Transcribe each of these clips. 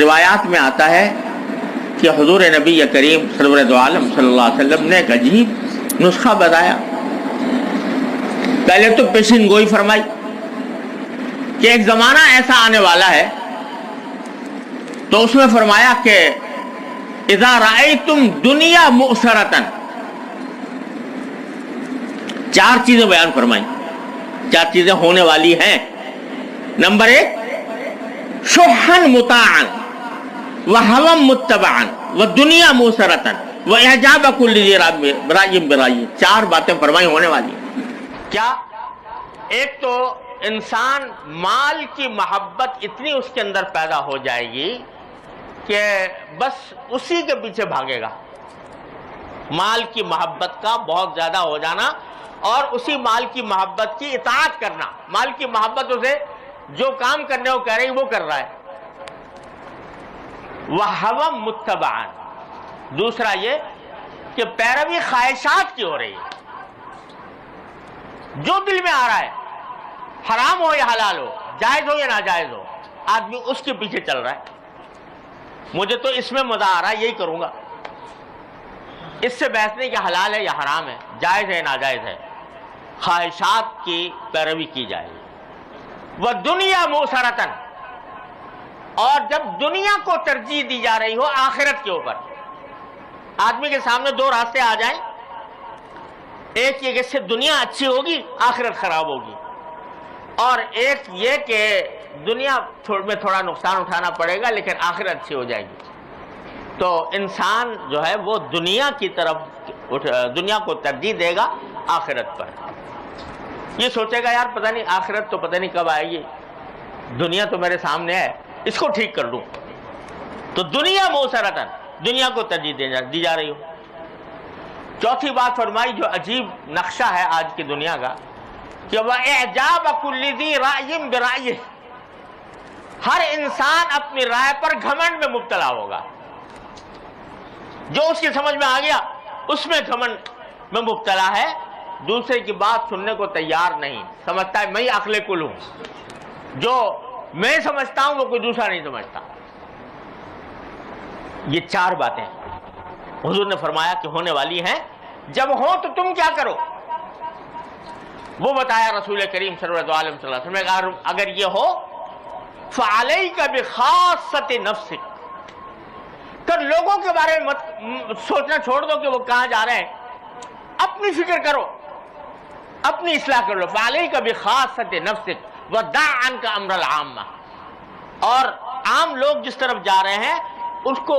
روایات میں آتا ہے کہ حضور نبی کریم سرور دو عالم صلی اللہ علیہ وسلم نے ایک عجیب نسخہ بتایا. پہلے تو پیشین گوئی فرمائی کہ ایک زمانہ ایسا آنے والا ہے، تو اس میں فرمایا کہ اذا رأیتم دنیا مؤثرتن، چار چیزیں بیان فرمائیں، چار چیزیں ہونے والی ہیں. نمبر 1 شحن مطاعن وہوم متبعن ودنیا مؤثرتن واعجاب کل ذی رأی برأی. چار باتیں فرمائی ہونے والی. کیا؟ ایک تو انسان مال کی محبت اتنی اس کے اندر پیدا ہو جائے گی کہ بس اسی کے پیچھے بھاگے گا. مال کی محبت کا بہت زیادہ ہو جانا اور اسی مال کی محبت کی اطاعت کرنا. مال کی محبت اسے جو کام کرنے کو کہہ رہی وہ کر رہا ہے. وَهَوًا مُتَّبَعًا، دوسرا یہ کہ پیروی خواہشات کی ہو رہی ہے. جو دل میں آ رہا ہے، حرام ہو یا حلال ہو، جائز ہو یا ناجائز ہو، آدمی اس کے پیچھے چل رہا ہے. مجھے تو اس میں مزہ آ رہا ہے، یہی کروں گا. اس سے بحث نہیں کہ حلال ہے یا حرام ہے، جائز ہے ناجائز ہے. خواہشات کی پیروی کی جائے. وَدُنْيَا مُؤْثَرَةً، اور جب دنیا کو ترجیح دی جا رہی ہو آخرت کے اوپر. آدمی کے سامنے دو راستے آ جائیں، ایک یہ کہ اس سے دنیا اچھی ہوگی آخرت خراب ہوگی، اور ایک یہ کہ دنیا میں تھوڑا نقصان اٹھانا پڑے گا لیکن آخرت اچھی ہو جائے گی. تو انسان جو ہے وہ دنیا کی طرف دنیا کو ترجیح دے گا آخرت پر. یہ سوچے گا یار پتہ نہیں آخرت تو پتہ نہیں کب آئے گی، دنیا تو میرے سامنے ہے، اس کو ٹھیک کر لوں. تو دنیا مؤثرتاً، دنیا کو ترجیح دی جا رہی ہو. چوتھی بات فرمائی جو عجیب نقشہ ہے آج کی دنیا کا کہ وَإِعْجَابَ كُلِّ ذِي رَأْيٍ بِرَأْيِهِ، ہر انسان اپنی رائے پر گھمنڈ میں مبتلا ہوگا. جو اس کی سمجھ میں آ گیا اس میں گھمنڈ میں مبتلا ہے. دوسرے کی بات سننے کو تیار نہیں، سمجھتا ہے میں عقل کل ہوں، جو میں سمجھتا ہوں وہ کوئی دوسرا نہیں سمجھتا. یہ چار باتیں حضور نے فرمایا کہ ہونے والی ہیں. جب ہو تو تم کیا کرو؟ وہ بتایا رسول کریم صلی اللہ علیہ وسلم، اگر یہ ہو فَعَلَيْكَ بِخَاصَّةِ نَفْسِكَ، تو لوگوں کے بارے میں سوچنا چھوڑ دو کہ وہ کہاں جا رہے ہیں، اپنی فکر کرو، اپنی اصلاح کر لو. فَعَلَيْكَ بِخَاصَّةِ نَفْسِكَ وَدَعْ عَنْكَ أَمْرَ الْعَامَّةِ، اور عام لوگ جس طرف جا رہے ہیں اس کو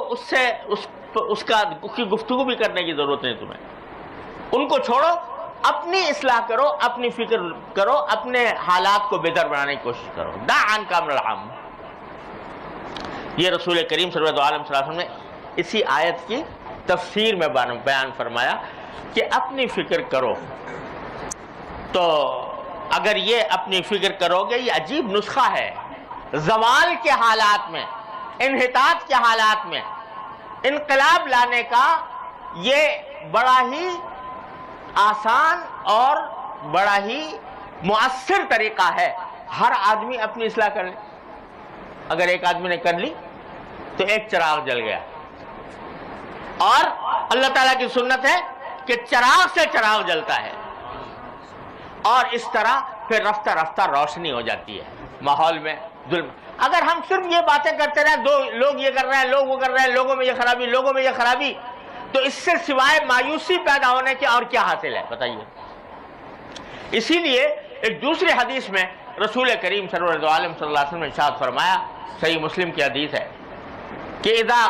اس کی گفتگو بھی کرنے کی ضرورت نہیں تمہیں. ان کو چھوڑو، اپنی اصلاح کرو، اپنی فکر کرو، اپنے حالات کو بہتر بنانے کی کوشش کرو. دع عنک امر العام. یہ رسول کریم صلی اللہ علیہ وسلم نے اسی آیت کی تفسیر میں بیان فرمایا کہ اپنی فکر کرو. تو اگر یہ اپنی فکر کرو گے، یہ عجیب نسخہ ہے. زوال کے حالات میں، انحطاط کے حالات میں انقلاب لانے کا یہ بڑا ہی آسان اور بڑا ہی مؤثر طریقہ ہے. ہر آدمی اپنی اصلاح کر لے. اگر ایک آدمی نے کر لی تو ایک چراغ جل گیا. اور اللہ تعالیٰ کی سنت ہے کہ چراغ سے چراغ جلتا ہے، اور اس طرح پھر رفتہ رفتہ روشنی ہو جاتی ہے ماحول میں. ظلم، اگر ہم صرف یہ باتیں کرتے رہے، دو لوگ یہ کر رہے ہیں، لوگ وہ کر رہے ہیں، لوگوں میں یہ خرابی، لوگوں میں یہ خرابی، تو اس سے سوائے مایوسی پیدا ہونے کے اور کیا حاصل ہے بتائیے. اسی لیے ایک دوسری حدیث میں رسول کریم صلی اللہ علیہ وسلم نے ارشاد فرمایا، صحیح مسلم کی حدیث ہے کہ اذا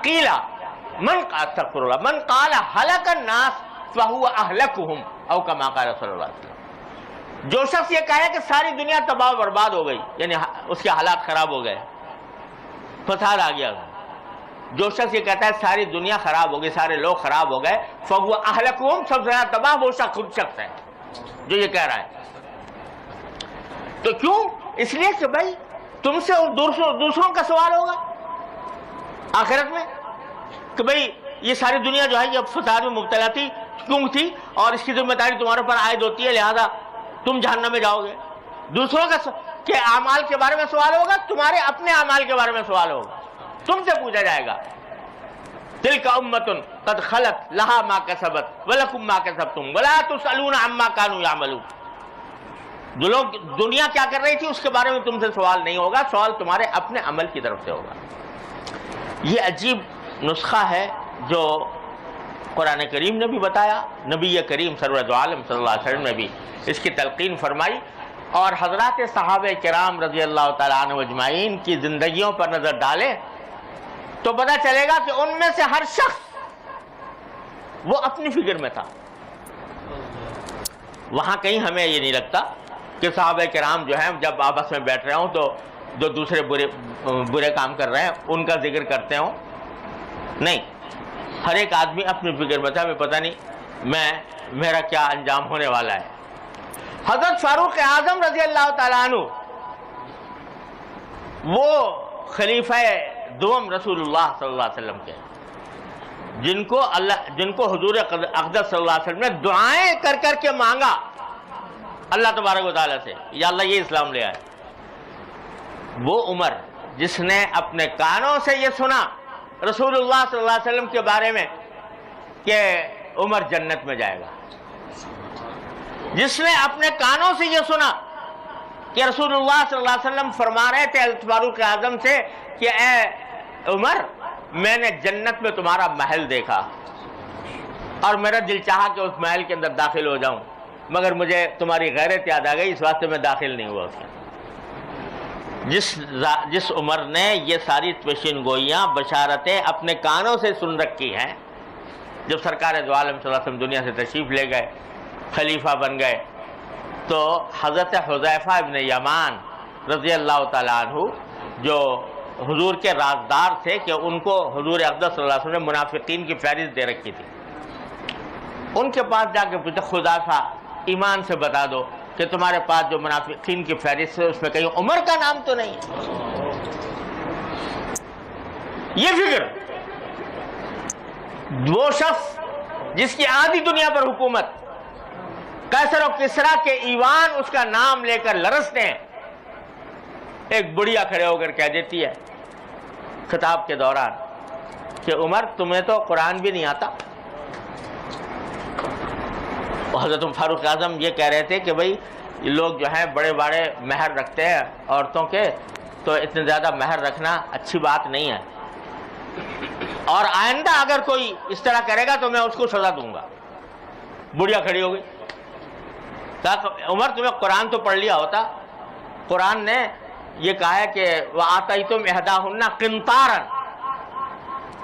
قیل من قال هلك الناس فهو اهلكهم او كما قال صلی اللہ علیہ وسلم. جو شخص یہ کہے کہ ساری دنیا تباہ و برباد ہو گئی، یعنی اس کے حالات خراب ہو گئے، فساد آ گیا. جو شخص یہ کہتا ہے ساری دنیا خراب ہو گئی، سارے لوگ خراب ہو گئے، فهو اهلكهم، سب سے زیادہ تباہ وہ خود شخص ہے جو یہ کہہ رہا ہے. تو کیوں؟ اس لیے کہ بھائی تم سے دوسروں کا سوال ہوگا آخرت میں کہ بھئی یہ ساری دنیا جو ہے یہ فساد میں مبتلا تھی، کیوں تھی، اور اس کی ذمہ داری تمہارے پر عائد ہوتی ہے، لہذا تم جہنم میں جاؤ گے. دوسروں کا کہ اعمال کے بارے میں سوال ہوگا؟ تمہارے اپنے اعمال کے بارے میں سوال ہوگا، تم سے پوچھا جائے گا۔ تلک امۃ قد خلت لہا ما کسبت ولکم ما کسبتم ولا تسألون عما کانوا یعملون۔ جو لوگ دنیا کیا کر رہی تھی اس کے بارے میں تم سے سوال نہیں ہوگا، سوال تمہارے اپنے عمل کی طرف سے ہوگا۔ یہ عجیب نسخہ ہے جو قرآن کریم نے بھی بتایا، نبی کریم سرور عالم صلی اللہ علیہ وسلم نے بھی اس کی تلقین فرمائی، اور حضرات صحابہ کرام رضی اللہ تعالیٰ عنہ اجمعین کی زندگیوں پر نظر ڈالیں تو پتہ چلے گا کہ ان میں سے ہر شخص وہ اپنی فکر میں تھا۔ وہاں کہیں ہمیں یہ نہیں لگتا کہ صحابہ کرام جو ہیں جب آپس میں بیٹھ رہے ہوں تو جو دوسرے برے کام کر رہے ہیں ان کا ذکر کرتے ہوں، نہیں، ہر ایک آدمی اپنی فکر میں تھا، میں پتہ نہیں میرا کیا انجام ہونے والا ہے۔ حضرت فاروق اعظم رضی اللہ تعالیٰ عنہ وہ خلیفہ دوم رسول اللہ صلی اللہ علیہ وسلم کے، جن کو حضور اقدس صلی اللہ علیہ وسلم نے دعائیں کر کر کے مانگا اللہ تبارک و تعالیٰ سے، یا اللہ یہ اسلام لے آئے۔ وہ عمر جس نے اپنے کانوں سے یہ سنا رسول اللہ صلی اللہ علیہ وسلم کے بارے میں کہ عمر جنت میں جائے گا، جس نے اپنے کانوں سے یہ سنا کہ رسول اللہ صلی اللہ علیہ وسلم فرما رہے تھے حضرت فاروق اعظم سے کہ اے عمر، میں نے جنت میں تمہارا محل دیکھا اور میرا دل چاہا کہ اس محل کے اندر داخل ہو جاؤں، مگر مجھے تمہاری غیرت یاد آ گئی، اس واسطے میں داخل نہیں ہوا اس میں۔ جس عمر نے یہ ساری پیشین گوئیاں بشارتیں اپنے کانوں سے سن رکھی ہیں، جب سرکار دو عالم صلی اللہ علیہ وسلم دنیا سے تشریف لے گئے، خلیفہ بن گئے، تو حضرت حذیفہ ابن یمان رضی اللہ تعالیٰ عنہ جو حضور کے رازدار تھے کہ ان کو حضور اقدس صلی اللہ علیہ وسلم نے منافقین کی فہرست دے رکھی تھی، ان کے پاس جا کے پوچھا حذیفہ ایمان سے بتا دو کہ تمہارے پاس جو منافقین کی فہرست ہے اس میں کہیں عمر کا نام تو نہیں ہے؟ یہ فکر وہ شخص جس کی آدھی دنیا پر حکومت، قیصر و کسریٰ کے ایوان اس کا نام لے کر لرزتے ہیں، ایک بڑھیا کھڑے ہو کر کہہ دیتی ہے خطاب کے دوران کہ عمر تمہیں تو قرآن بھی نہیں آتا۔ حضرت فاروق اعظم یہ کہہ رہے تھے کہ بھائی لوگ جو ہیں بڑے بڑے مہر رکھتے ہیں عورتوں کے، تو اتنے زیادہ مہر رکھنا اچھی بات نہیں ہے، اور آئندہ اگر کوئی اس طرح کرے گا تو میں اس کو سزا دوں گا۔ بڑھیا کھڑی ہو گئی، عمر تمہیں قرآن تو پڑھ لیا ہوتا، قرآن نے یہ کہا ہے کہ وَآتَيْتُمْ إِحْدَاهُنَّ قِنْطَارًا،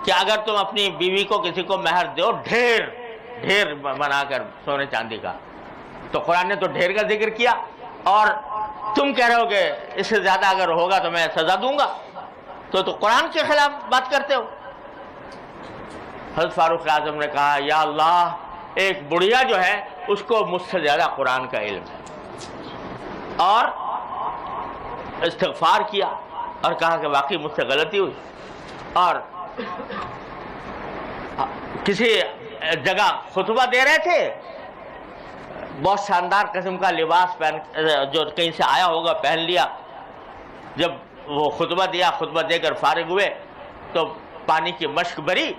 کہ اگر تم اپنی بیوی کو کسی کو مہر دو ڈھیر بنا کر سونے چاندی کا، تو قرآن نے تو ڈھیر کا ذکر کیا، اور تم کہہ رہے ہو کہ اس سے زیادہ اگر ہوگا تو میں سزا دوں گا، تو قرآن کے خلاف بات کرتے ہو۔ حضرت فاروق اعظم نے کہا یا اللہ، ایک بڑھیا جو ہے اس کو مجھ سے زیادہ قرآن کا علم ہے، اور استغفار کیا اور کہا کہ واقعی مجھ سے غلطی ہوئی، اور کسی جگہ خطبہ دے رہے تھے، بہت شاندار قسم کا لباس پہن جو کہیں سے آیا ہوگا پہن لیا، جب وہ خطبہ دیا، خطبہ دے کر فارغ ہوئے تو پانی کی مشک بھری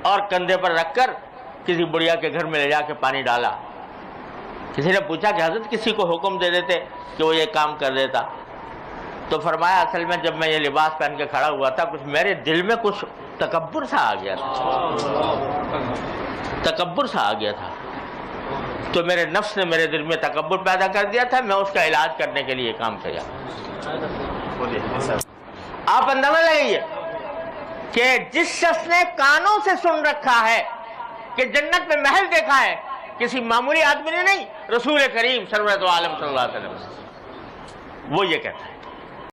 اور کندھے پر رکھ کر کسی بڑھیا کے گھر میں لے جا کے پانی ڈالا۔ کسی نے پوچھا کہ حضرت کسی کو حکم دے دیتے کہ وہ یہ کام کر دیتا، تو فرمایا اصل میں جب میں یہ لباس پہن کے کھڑا ہوا تھا کچھ میرے دل میں کچھ تکبر سا آ گیا تھا، تو میرے نفس نے میرے دل میں تکبر پیدا کر دیا تھا، میں اس کا علاج کرنے کے لیے کام کیا۔ آپ اندازہ لگائیے کہ جس شخص نے کانوں سے سن رکھا ہے کہ جنت میں محل دیکھا ہے، کسی معمولی آدمی نے نہیں، رسول کریم سرور دو عالم صلی اللہ علیہ وسلم، وہ یہ کہتا ہے۔